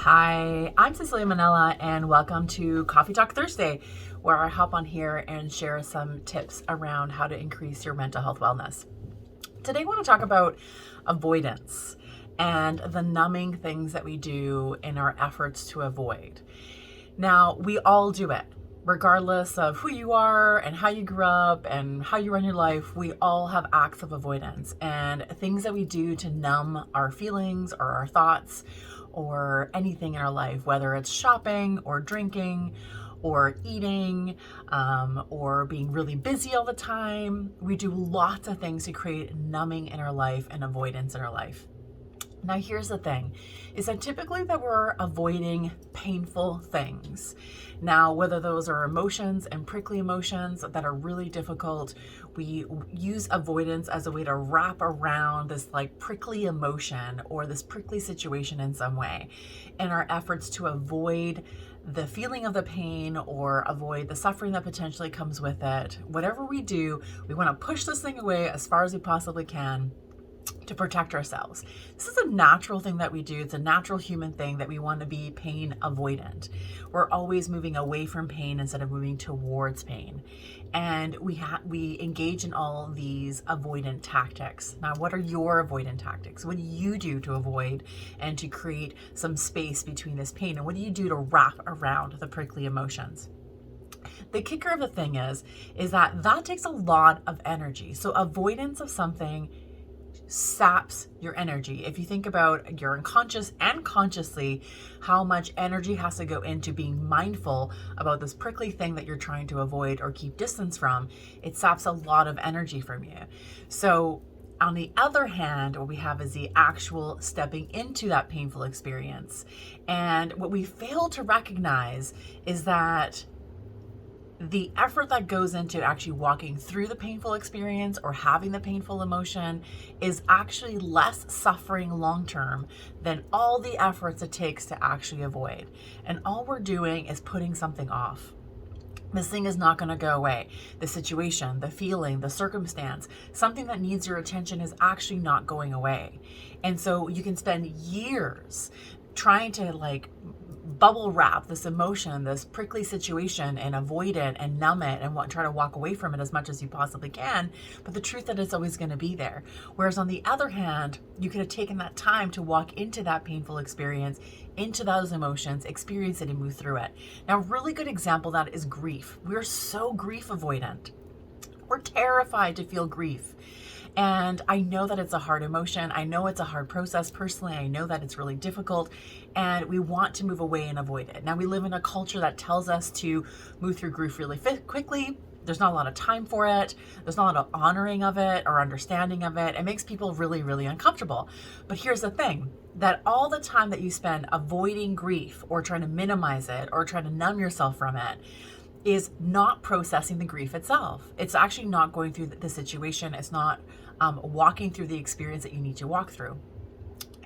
Hi, I'm Cecilia Manella, and welcome to Coffee Talk Thursday, where I hop on here and share some tips around how to increase your mental health wellness. Today, I want to talk about avoidance and the numbing things that we do in our efforts to avoid. Now, we all do it, regardless of who you are and how you grew up and how you run your life. We all have acts of avoidance and things that we do to numb our feelings or our thoughts or anything in our life, whether it's shopping or drinking or eating or being really busy all the time. We do lots of things to create numbing in our life and avoidance in our life. Now, here's the thing, is that typically that we're avoiding painful things. Now, whether those are emotions and prickly emotions that are really difficult, we use avoidance as a way to wrap around this like prickly emotion or this prickly situation in some way in our efforts to avoid the feeling of the pain or avoid the suffering that potentially comes with it. Whatever we do, we want to push this thing away as far as we possibly can to protect ourselves. This is a natural thing that we do. It's a natural human thing that we want to be pain avoidant. We're always moving away from pain instead of moving towards pain. And we engage in all these avoidant tactics. Now, what are your avoidant tactics? What do you do to avoid and to create some space between this pain? And what do you do to wrap around the prickly emotions? The kicker of the thing is that takes a lot of energy. So avoidance of something saps your energy. If you think about your unconscious and consciously, how much energy has to go into being mindful about this prickly thing that you're trying to avoid or keep distance from, it saps a lot of energy from you. So on the other hand, what we have is the actual stepping into that painful experience. And what we fail to recognize is that the effort that goes into actually walking through the painful experience or having the painful emotion is actually less suffering long-term than all the efforts it takes to actually avoid. And all we're doing is putting something off. This thing is not going to go away. The situation, the feeling, the circumstance, something that needs your attention is actually not going away. And so you can spend years trying to bubble wrap this emotion, this prickly situation, and avoid it and numb it and try to walk away from it as much as you possibly can. But the truth that it's always going to be there. Whereas on the other hand, you could have taken that time to walk into that painful experience, into those emotions, experience it, and move through it. Now, a really good example of that is grief. We're so grief avoidant. We're terrified to feel grief. And I know that it's a hard emotion. I know it's a hard process. Personally, I know that it's really difficult and we want to move away and avoid it. Now, we live in a culture that tells us to move through grief really quickly. There's not a lot of time for it. There's not a lot of honoring of it or understanding of it. It makes people really, really uncomfortable. But here's the thing, that all the time that you spend avoiding grief or trying to minimize it or trying to numb yourself from it is not processing the grief itself. It's actually not going through the situation. It's not walking through the experience that you need to walk through.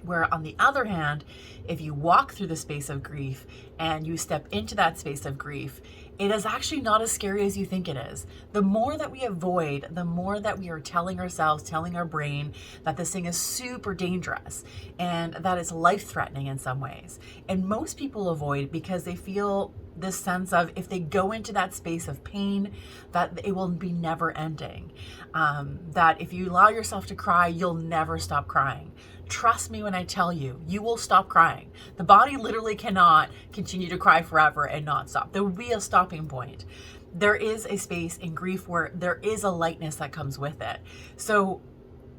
Where on the other hand, if you walk through the space of grief and you step into that space of grief, it is actually not as scary as you think it is. The more that we avoid, the more that we are telling ourselves, telling our brain that this thing is super dangerous and that it's life-threatening in some ways. And most people avoid because they feel this sense of if they go into that space of pain, that it will be never ending. That if you allow yourself to cry, you'll never stop crying. Trust me when I tell you, you will stop crying. The body literally cannot continue to cry forever and not stop. There will be a stopping point. There is a space in grief where there is a lightness that comes with it. So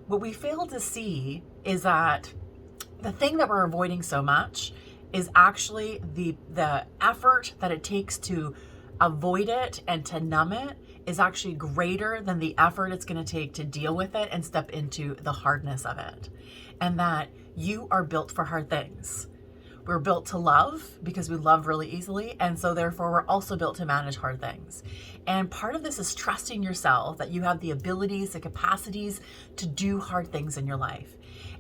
what we fail to see is that the thing that we're avoiding so much is actually the effort that it takes to avoid it and to numb it is actually greater than the effort it's going to take to deal with it and step into the hardness of it. And that you are built for hard things. We're built to love because we love really easily. And so therefore we're also built to manage hard things. And part of this is trusting yourself that you have the abilities, the capacities to do hard things in your life.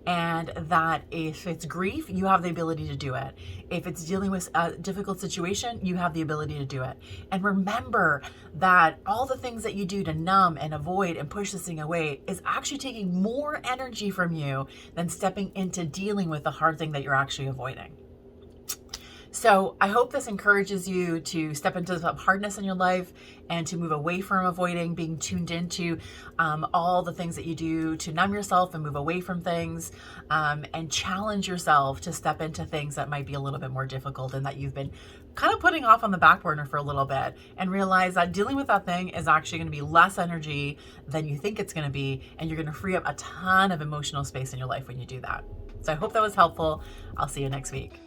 And that if it's grief, you have the ability to do it. If it's dealing with a difficult situation, you have the ability to do it. And remember that all the things that you do to numb and avoid and push this thing away is actually taking more energy from you than stepping into dealing with the hard thing that you're actually avoiding. So I hope this encourages you to step into some hardness in your life and to move away from avoiding, being tuned into all the things that you do to numb yourself and move away from things, and challenge yourself to step into things that might be a little bit more difficult and that you've been kind of putting off on the back burner for a little bit, and realize that dealing with that thing is actually going to be less energy than you think it's going to be, and you're going to free up a ton of emotional space in your life when you do that. So I hope that was helpful. I'll see you next week.